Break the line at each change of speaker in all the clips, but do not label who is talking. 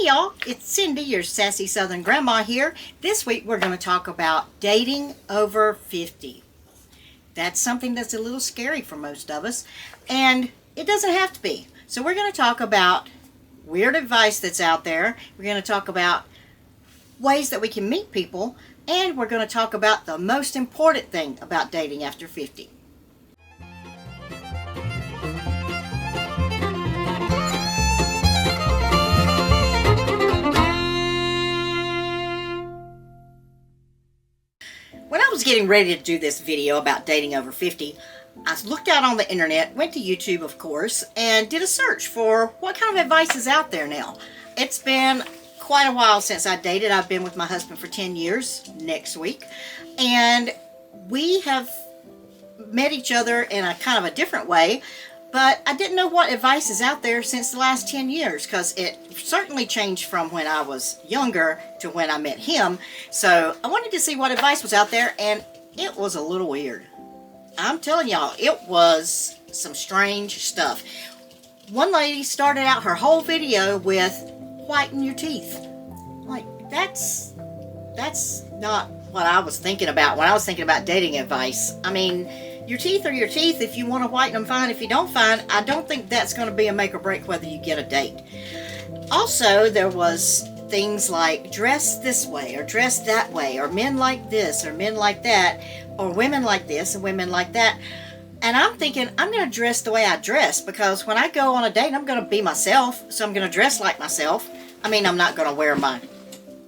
Hey y'all, it's Cindy, your Sassy Southern Grandma here. This week we're going to talk about dating over 50. That's something that's a little scary for most of us, and it doesn't have to be. So we're going to talk about weird advice that's out there. We're going to talk about ways that we can meet people, and we're going to talk about the most important thing about dating after 50. When I was getting ready to do this video about dating over 50, I looked out on the internet, went to YouTube of course, and did a search for what kind of advice is out there now. It's been quite a while since I dated. I've been with my husband for 10 years next week, and we have met each other in a kind of a different way, but I didn't know what advice is out there since the last 10 years because it certainly changed from when I was younger to when I met him. So I wanted to see what advice was out there, and it was a little weird. I'm telling y'all, it was some strange stuff. One lady started out her whole video with whiten your teeth. Like, that's not what I was thinking about when I was thinking about dating advice. I mean, your teeth are your teeth. If you want to whiten them, fine. If you don't, fine. I don't think that's going to be a make or break whether you get a date. Also, there was things like dress this way or dress that way, or men like this or men like that, or women like this and women like that. And I'm thinking, I'm going to dress the way I dress because when I go on a date, I'm going to be myself. So I'm going to dress like myself. I mean, I'm not going to wear my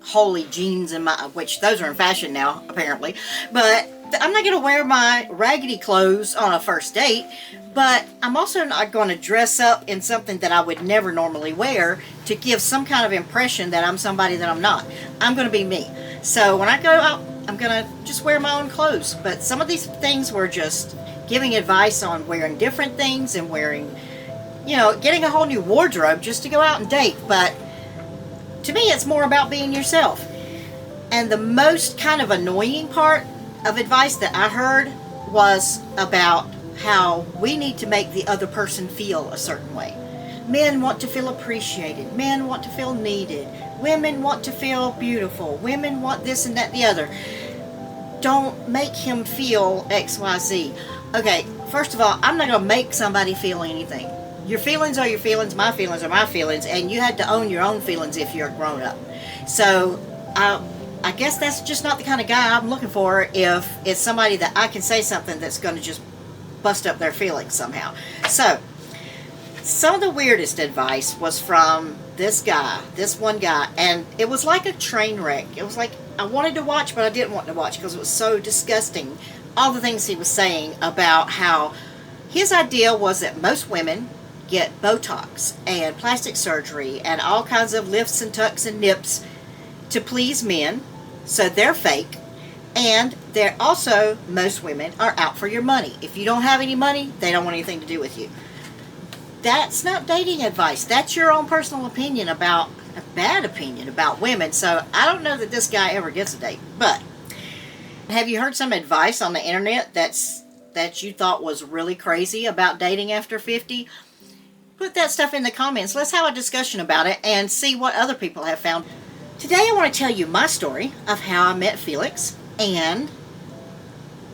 holy jeans and which those are in fashion now, apparently. But I'm not going to wear my raggedy clothes on a first date, but I'm also not going to dress up in something that I would never normally wear to give some kind of impression that I'm somebody that I'm not. I'm going to be me. So when I go out, I'm going to just wear my own clothes. But some of these things were just giving advice on wearing different things and wearing, you know, getting a whole new wardrobe just to go out and date. But to me, it's more about being yourself. And the most kind of annoying part of advice that I heard was about how we need to make the other person feel a certain way. Men want to feel appreciated. Men want to feel needed. Women want to feel beautiful. Women want this and that and the other. Don't make him feel XYZ. Okay, first of all, I'm not going to make somebody feel anything. Your feelings are your feelings, my feelings are my feelings, and you had to own your own feelings if you're a grown-up. So, I guess that's just not the kind of guy I'm looking for if it's somebody that I can say something that's going to just bust up their feelings somehow. So, some of the weirdest advice was from this guy, this one guy, and it was like a train wreck. It was like I wanted to watch, but I didn't want to watch because it was so disgusting. All the things he was saying about how his idea was that most women get Botox and plastic surgery and all kinds of lifts and tucks and nips to please men, so they're fake, and they're also, most women are out for your money. If you don't have any money, they don't want anything to do with you. That's not dating advice. That's your own personal opinion about, a bad opinion about women, so I don't know that this guy ever gets a date. But have you heard some advice on the internet that you thought was really crazy about dating after 50? Put that stuff in the comments. Let's have a discussion about it and see what other people have found. Today I want to tell you my story of how I met Felix and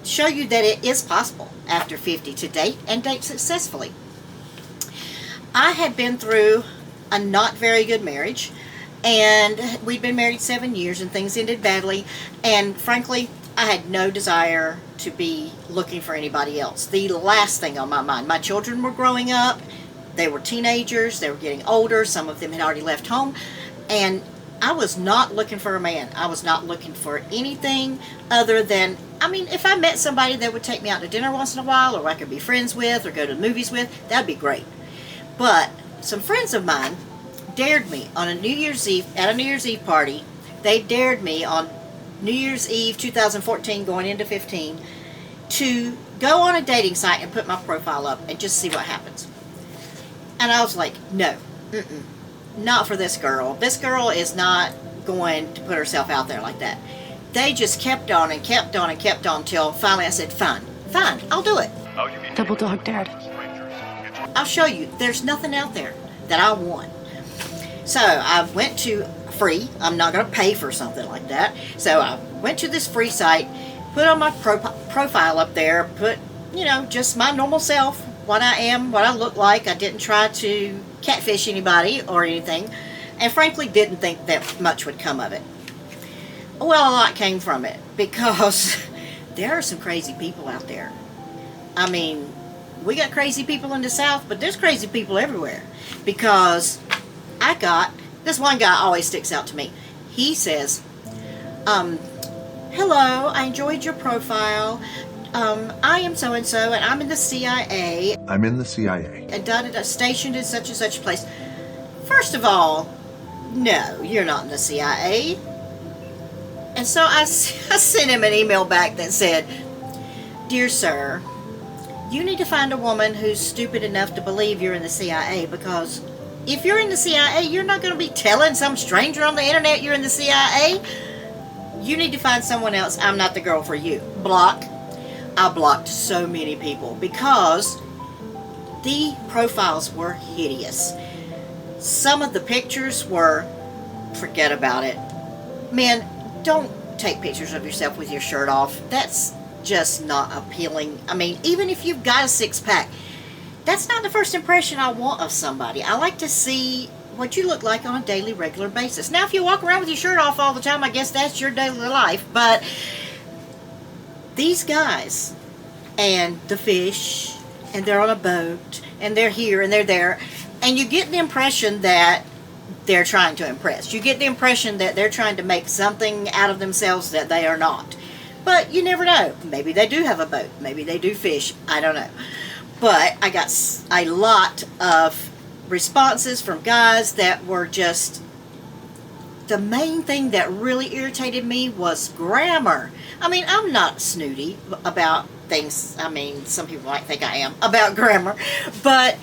show you that it is possible after 50 to date and date successfully. I had been through a not very good marriage, and we'd been married 7 years and things ended badly, and frankly I had no desire to be looking for anybody else. The last thing on my mind. My children were growing up. They were teenagers, they were getting older, some of them had already left home, and I was not looking for a man. I was not looking for anything other than, I mean, if I met somebody that would take me out to dinner once in a while, or I could be friends with, or go to the movies with, that'd be great. But some friends of mine dared me on a New Year's Eve, at a New Year's Eve party, they dared me on New Year's Eve 2014 going into 15 to go on a dating site and put my profile up and just see what happens. And I was like, no, not for this girl. This girl is not going to put herself out there like that. They just kept on and kept on and kept on till finally I said, fine, I'll do it.
Double dog dared.
I'll show you. There's nothing out there that I want. So I went to free. I'm not going to pay for something like that. So I went to this free site, put on my profile up there, put, you know, just my normal self, what I am, what I look like. I didn't try to catfish anybody or anything, and frankly didn't think that much would come of it. Well, a lot came from it, because there are some crazy people out there. I mean, we got crazy people in the South, but there's crazy people everywhere. Because I got, this one guy always sticks out to me. He says, hello, I enjoyed your profile. I am so-and-so, and I'm in the CIA.
I'm in the CIA.
And stationed in such and such a place. First of all, no, you're not in the CIA. And so I sent him an email back that said, Dear sir, you need to find a woman who's stupid enough to believe you're in the CIA, because if you're in the CIA, you're not going to be telling some stranger on the internet you're in the CIA. You need to find someone else. I'm not the girl for you. Block. I blocked so many people because the profiles were hideous. Some of the pictures were, forget about it. Men, don't take pictures of yourself with your shirt off. That's just not appealing. I mean, even if you've got a six-pack, that's not the first impression I want of somebody. I like to see what you look like on a daily, regular basis. Now, if you walk around with your shirt off all the time, I guess that's your daily life. But these guys and the fish, and they're on a boat, and they're here and they're there, and you get the impression that they're trying to impress. You get the impression that they're trying to make something out of themselves that they are not. But you never know. Maybe they do have a boat. Maybe they do fish. I don't know. But I got a lot of responses from guys that were just... The main thing that really irritated me was grammar. I mean, I'm not snooty about things. I mean, some people might think I am about grammar. But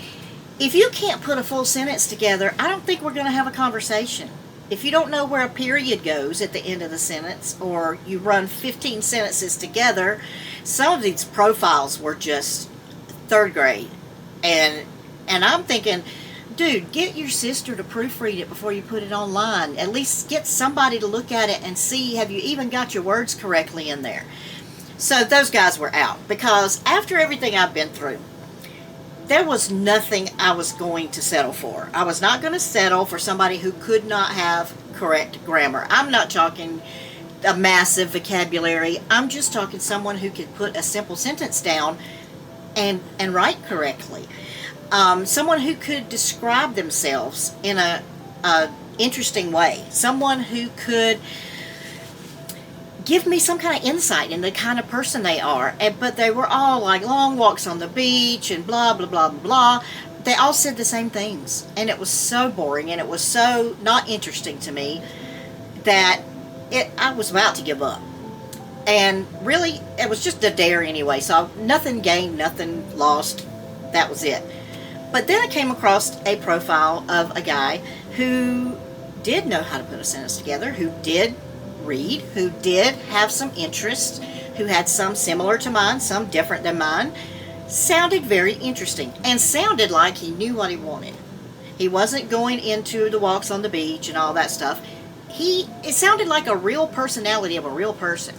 if you can't put a full sentence together, I don't think we're going to have a conversation. If you don't know where a period goes at the end of the sentence, or you run 15 sentences together, some of these profiles were just third grade. And I'm thinking, dude, get your sister to proofread it before you put it online. At least get somebody to look at it and see, have you even got your words correctly in there? So those guys were out, because after everything I've been through, there was nothing I was going to settle for. I was not going to settle for somebody who could not have correct grammar. I'm not talking a massive vocabulary. I'm just talking someone who could put a simple sentence down and write correctly. Someone who could describe themselves in a interesting way. Someone who could give me some kind of insight in the kind of person they are. But they were all like long walks on the beach and blah, blah, blah, blah, blah. They all said the same things. And it was so boring and it was so not interesting to me that I was about to give up. And really, it was just a dare anyway. So nothing gained, nothing lost. That was it. But then I came across a profile of a guy who did know how to put a sentence together, who did read, who did have some interest, who had some similar to mine, some different than mine. Sounded very interesting and sounded like he knew what he wanted. He wasn't going into the walks on the beach and all that stuff. It sounded like a real personality of a real person.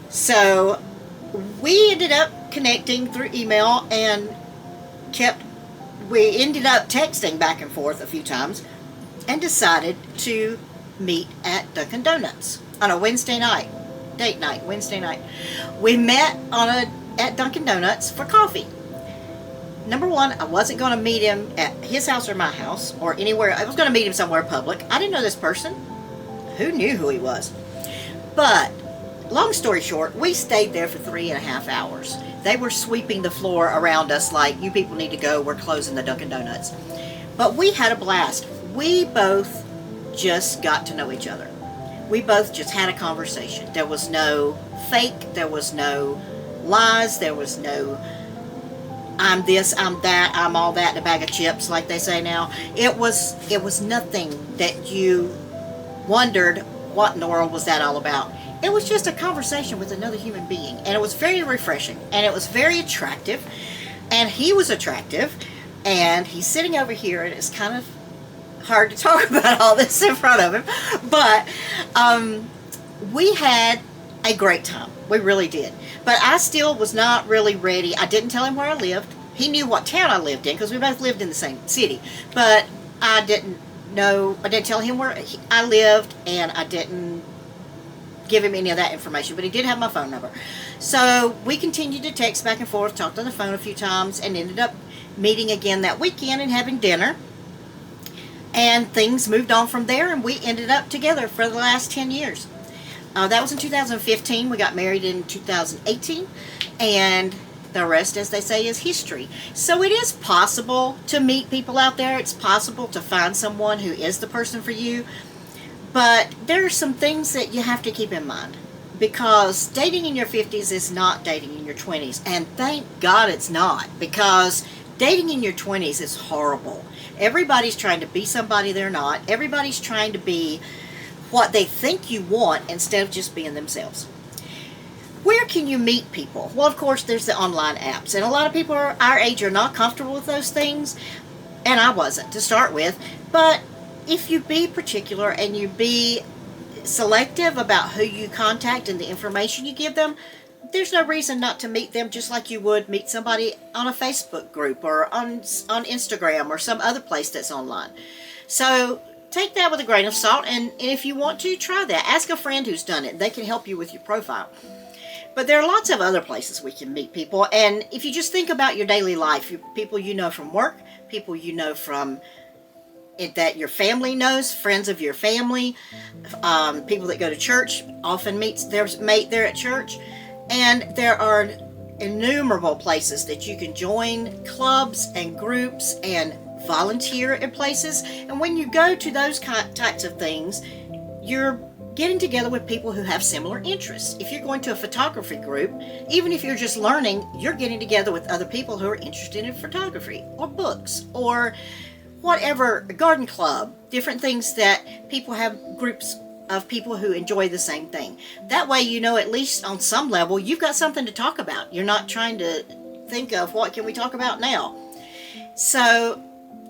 So we ended up connecting through email and we ended up texting back and forth a few times and decided to meet at Dunkin' Donuts on a Wednesday night, date night, Wednesday night. We met at Dunkin' Donuts for coffee. Number one, I wasn't going to meet him at his house or my house or anywhere. I was going to meet him somewhere public. I didn't know this person. Who knew who he was? But long story short, we stayed there for 3.5 hours. They were sweeping the floor around us like, you people need to go, we're closing the Dunkin' Donuts. But we had a blast. We both just got to know each other. We both just had a conversation. There was no fake, there was no lies, there was no I'm this, I'm that, I'm all that in a bag of chips like they say now. It was nothing that you wondered what in the world was that all about. It was just a conversation with another human being, and it was very refreshing, and it was very attractive, and he was attractive, and he's sitting over here, and it's kind of hard to talk about all this in front of him. But we had a great time. We really did. But I still was not really ready. I didn't tell him where I lived. He knew what town I lived in because we both lived in the same city. But I didn't tell him where I lived, and I didn't give him any of that information. But he did have my phone number. So we continued to text back and forth, talked on the phone a few times, and ended up meeting again that weekend and having dinner. And things moved on from there, and we ended up together for the last 10 years. That was in 2015. We got married in 2018, and the rest, as they say, is history. So it is possible to meet people out there. It's possible to find someone who is the person for you. But there are some things that you have to keep in mind, because dating in your 50s is not dating in your 20s. And thank God it's not, because dating in your 20s is horrible. Everybody's trying to be somebody they're not. Everybody's trying to be what they think you want instead of just being themselves. Where can you meet people? Well, of course, there's the online apps. And a lot of people our age are not comfortable with those things. And I wasn't to start with. But if you be particular and you be selective about who you contact and the information you give them, there's no reason not to meet them just like you would meet somebody on a Facebook group or on Instagram or some other place that's online. So take that with a grain of salt, and if you want to, try that. Ask a friend who's done it. They can help you with your profile. But there are lots of other places we can meet people, and if you just think about your daily life, people you know from work, people you know from that your family knows, friends of your family, people that go to church often meet there at church, and there are innumerable places that you can join clubs and groups and volunteer at places. And when you go to those types of things, you're getting together with people who have similar interests. If you're going to a photography group, even if you're just learning, you're getting together with other people who are interested in photography or books or whatever, a garden club, different things that people have groups of people who enjoy the same thing. That way, you know, at least on some level, you've got something to talk about. You're not trying to think of what can we talk about now. So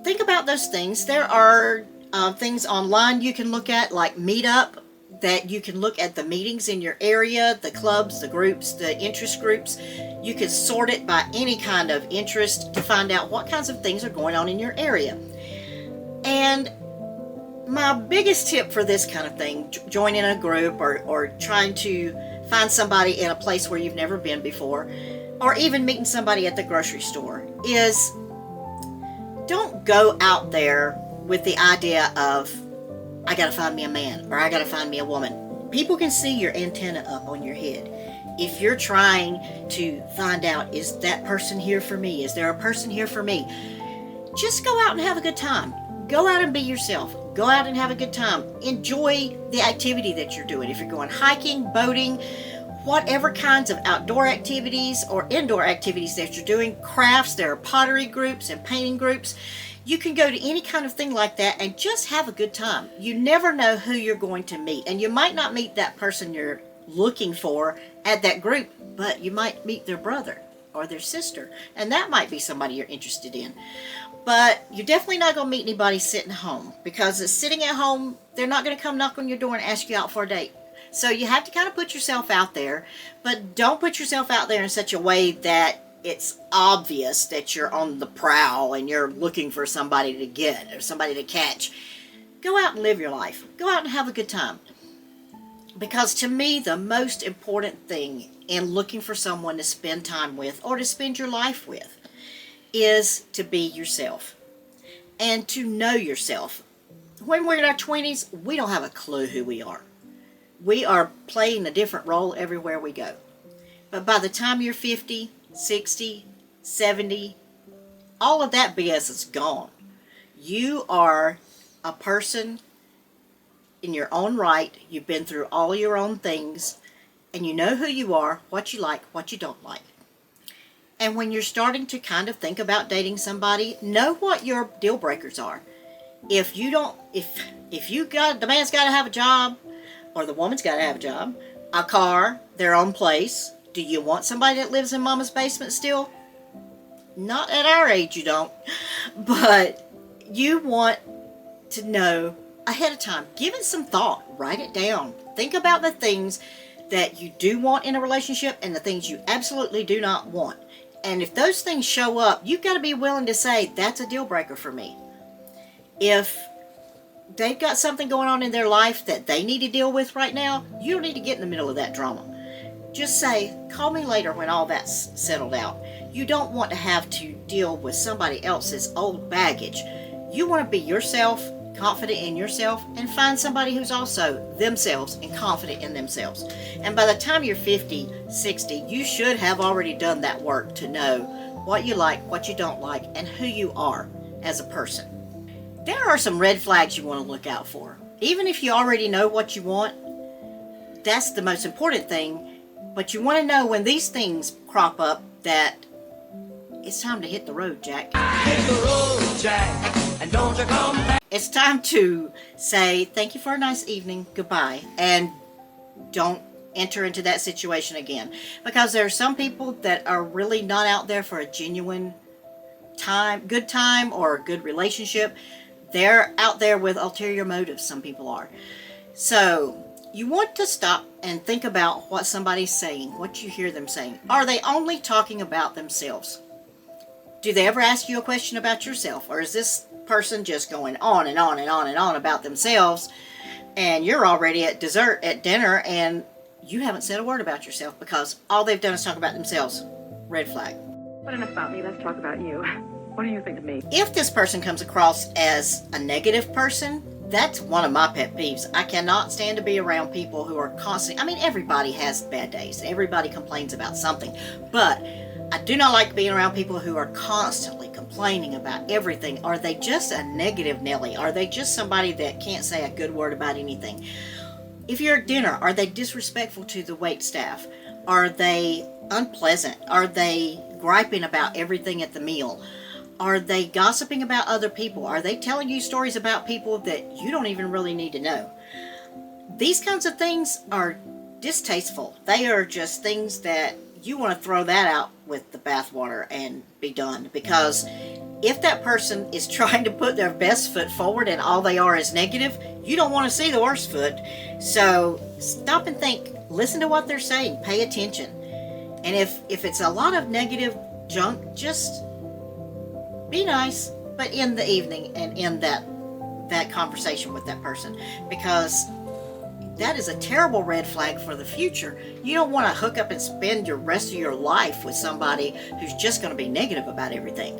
think about those things. There are things online you can look at, like Meetup, that you can look at the meetings in your area, the clubs, the groups, the interest groups. You can sort it by any kind of interest to find out what kinds of things are going on in your area. And my biggest tip for this kind of thing, joining a group or trying to find somebody in a place where you've never been before, or even meeting somebody at the grocery store, is don't go out there with the idea of, I gotta find me a man, or I gotta find me a woman. People can see your antenna up on your head. If you're trying to find out, is that person here for me? Is there a person here for me? Just go out and have a good time. Go out and be yourself. Go out and have a good time. Enjoy the activity that you're doing. If you're going hiking, boating, whatever kinds of outdoor activities or indoor activities that you're doing, crafts, there are pottery groups and painting groups. You can go to any kind of thing like that and just have a good time. You never know who you're going to meet. And you might not meet that person you're looking for at that group, but you might meet their brother or their sister. And that might be somebody you're interested in. But you're definitely not going to meet anybody sitting home, because it's sitting at home, they're not going to come knock on your door and ask you out for a date. So you have to kind of put yourself out there, but don't put yourself out there in such a way that it's obvious that you're on the prowl and you're looking for somebody to get or somebody to catch. Go out and live your life. Go out and have a good time. Because to me, the most important thing in looking for someone to spend time with or to spend your life with is to be yourself and to know yourself. When we're in our 20s, we don't have a clue who we are. We are playing a different role everywhere we go. But by the time you're 50, 60, 70, all of that BS is gone. You are a person in your own right. You've been through all your own things, and you know who you are, what you like, what you don't like. And when you're starting to kind of think about dating somebody, know what your deal breakers are. If you don't, if you got, the man's got to have a job, or the woman's got to have a job, a car, their own place. Do you want somebody that lives in mama's basement still? Not at our age, you don't. But you want to know ahead of time. Give it some thought. Write it down. Think about the things that you do want in a relationship and the things you absolutely do not want. And if those things show up, you've got to be willing to say, that's a deal breaker for me. If they've got something going on in their life that they need to deal with right now, you don't need to get in the middle of that drama. Just say, call me later when all that's settled out. You don't want to have to deal with somebody else's old baggage. You want to be yourself, confident in yourself, and find somebody who's also themselves and confident in themselves. And by the time you're 50, 60, you should have already done that work to know what you like, what you don't like, and who you are as a person. There are some red flags you want to look out for. Even if you already know what you want, that's the most important thing. But you want to know when these things crop up that it's time to hit the road, Jack.
Hit the road, Jack, and don't you come back.
It's time to say thank you for a nice evening, goodbye, and don't enter into that situation again. Because there are some people that are really not out there for a genuine good time or a good relationship. They're out there with ulterior motives, some people are. So you want to stop and think about what somebody's saying, what you hear them saying. Are they only talking about themselves? Do they ever ask you a question about yourself? Or is this person just going on and on and on and on about themselves, and you're already at dessert at dinner and you haven't said a word about yourself because all they've done is talk about themselves? Red flag.
What enough about me? Let's talk about you. What do you think of me?
If this person comes across as a negative person, that's one of my pet peeves. I cannot stand to be around people who are constantly, I mean, everybody has bad days. Everybody complains about something. But I do not like being around people who are constantly complaining about everything. Are they just a negative Nelly? Are they just somebody that can't say a good word about anything? If you're at dinner, are they disrespectful to the wait staff? Are they unpleasant? Are they griping about everything at the meal? Are they gossiping about other people? Are they telling you stories about people that you don't even really need to know? These kinds of things are distasteful. They are just things that you want to throw that out with the bathwater and be done. Because if that person is trying to put their best foot forward and all they are is negative, you don't want to see the worst foot. So stop and think. Listen to what they're saying. Pay attention. And if it's a lot of negative junk, just be nice, but in the evening and end that conversation with that person, because that is a terrible red flag for the future. You don't want to hook up and spend your rest of your life with somebody who's just going to be negative about everything.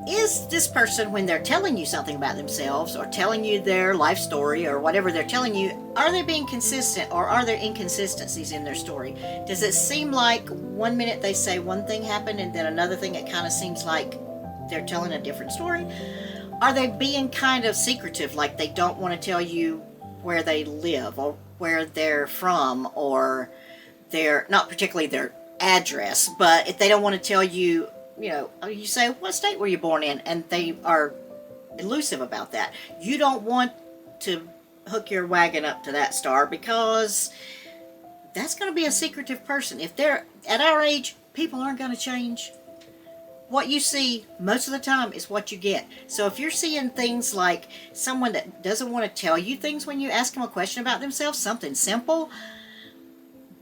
Is this person, when they're telling you something about themselves or telling you their life story or whatever they're telling you, are they being consistent, or are there inconsistencies in their story? Does it seem like one minute they say one thing happened and then another thing it kind of seems like they're telling a different story? Are they being kind of secretive, like they don't want to tell you where they live or where they're from, or their, not particularly their address, but if they don't want to tell you, you know, you say, what state were you born in? And they are elusive about that. You don't want to hook your wagon up to that star, because that's going to be a secretive person. If they're at our age, people aren't going to change. What you see most of the time is what you get. So if you're seeing things like someone that doesn't want to tell you things when you ask them a question about themselves, something simple,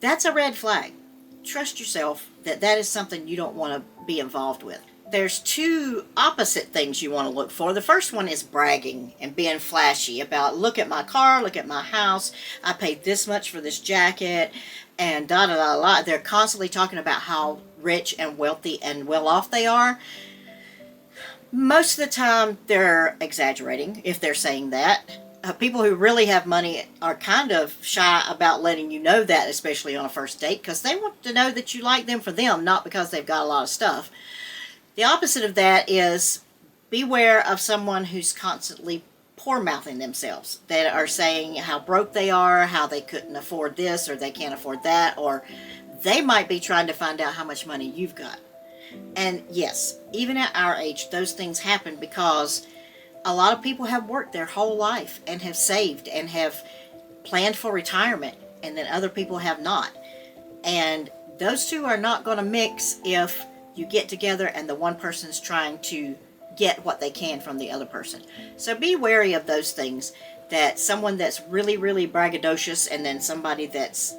that's a red flag. Trust yourself that that is something you don't want to be involved with. There's two opposite things you want to look for. The first one is bragging and being flashy about, look at my car, look at my house, I paid this much for this jacket, and da-da-da-da. They're constantly talking about how rich and wealthy and well off they are. Most of the time they're exaggerating if they're saying that. People who really have money are kind of shy about letting you know that, especially on a first date, because they want to know that you like them for them, not because they've got a lot of stuff. The opposite of that is beware of someone who's constantly poor-mouthing themselves, that are saying how broke they are, how they couldn't afford this or they can't afford that, or they might be trying to find out how much money you've got. And yes, even at our age, those things happen because a lot of people have worked their whole life and have saved and have planned for retirement, and then other people have not. And those two are not going to mix if you get together and the one person's trying to get what they can from the other person. So be wary of those things, that someone that's really, really braggadocious and then somebody that's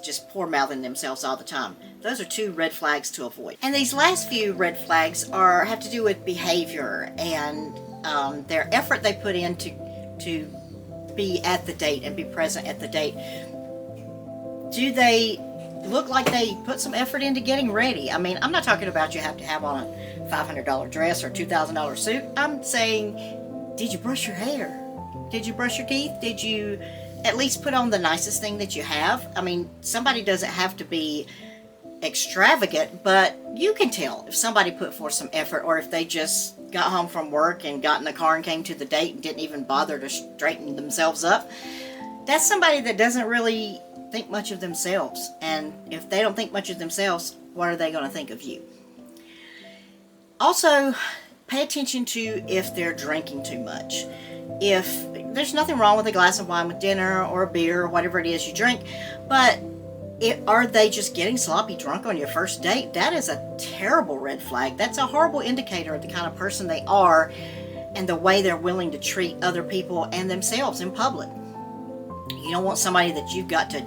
just poor-mouthing themselves all the time. Those are 2 red flags to avoid. And these last few red flags have to do with behavior and their effort they put in to be at the date and be present at the date. Do they look like they put some effort into getting ready? I mean, I'm not talking about you have to have on a $500 dress or $2,000 suit. I'm saying, did you brush your hair? Did you brush your teeth? Did you at least put on the nicest thing that you have? I mean, somebody doesn't have to be extravagant, but you can tell if somebody put forth some effort, or if they just got home from work and got in the car and came to the date and didn't even bother to straighten themselves up. That's somebody that doesn't really think much of themselves. And if they don't think much of themselves, what are they going to think of you? Also, pay attention to if they're drinking too much. If there's nothing wrong with a glass of wine with dinner or a beer or whatever it is you drink, but are they just getting sloppy drunk on your first date? That is a terrible red flag. That's a horrible indicator of the kind of person they are and the way they're willing to treat other people and themselves in public. You don't want somebody that you've got to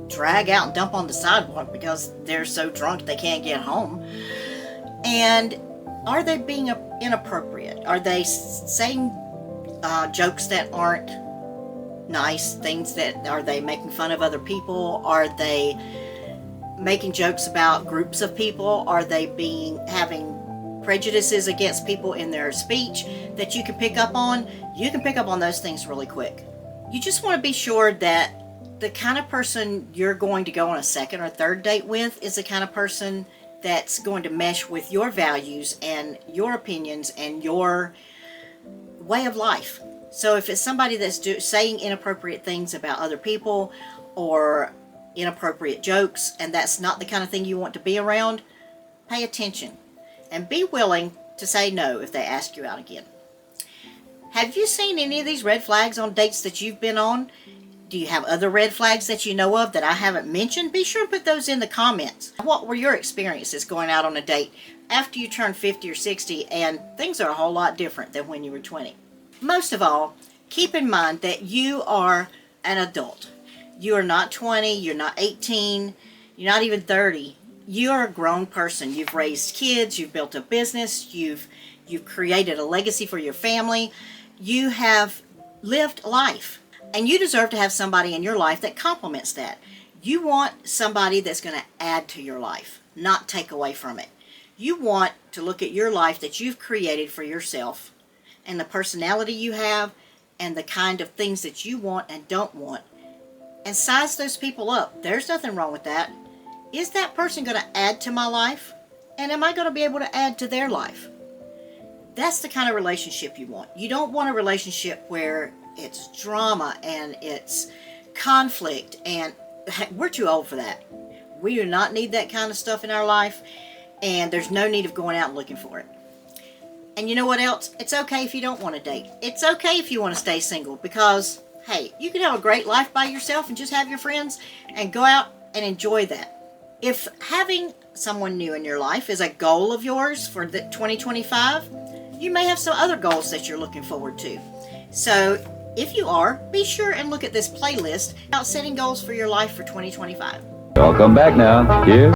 drag out and dump on the sidewalk because they're so drunk they can't get home. And are they being inappropriate? Are they saying jokes that aren't nice? Are they making fun of other people? Are they making jokes about groups of people? Are they having prejudices against people in their speech that you can pick up on? You can pick up on those things really quick. You just want to be sure that the kind of person you're going to go on a second or third date with is the kind of person that's going to mesh with your values and your opinions and your way of life. So if it's somebody that's saying inappropriate things about other people or inappropriate jokes, and that's not the kind of thing you want to be around, pay attention and be willing to say no if they ask you out again. Have you seen any of these red flags on dates that you've been on? Do you have other red flags that you know of that I haven't mentioned? Be sure to put those in the comments. What were your experiences going out on a date after you turned 50 or 60 and things are a whole lot different than when you were 20? Most of all, keep in mind that you are an adult. You are not 20, you're not 18, you're not even 30. You are a grown person. You've raised kids, you've built a business, you've created a legacy for your family. You have lived life, and you deserve to have somebody in your life that complements that. You want somebody that's going to add to your life, not take away from it. You want to look at your life that you've created for yourself and the personality you have and the kind of things that you want and don't want, and size those people up. There's nothing wrong with that. Is that person going to add to my life? And am I going to be able to add to their life? That's the kind of relationship you want. You don't want a relationship where it's drama and it's conflict, and we're too old for that. We do not need that kind of stuff in our life, and there's no need of going out and looking for it. And you know what else? It's okay if you don't want to date. It's okay if you want to stay single, because, hey, you can have a great life by yourself and just have your friends and go out and enjoy that. If having someone new in your life is a goal of yours for the 2025, you may have some other goals that you're looking forward to. So if you are, be sure and look at this playlist about setting goals for your life for 2025.
Welcome back now. Here.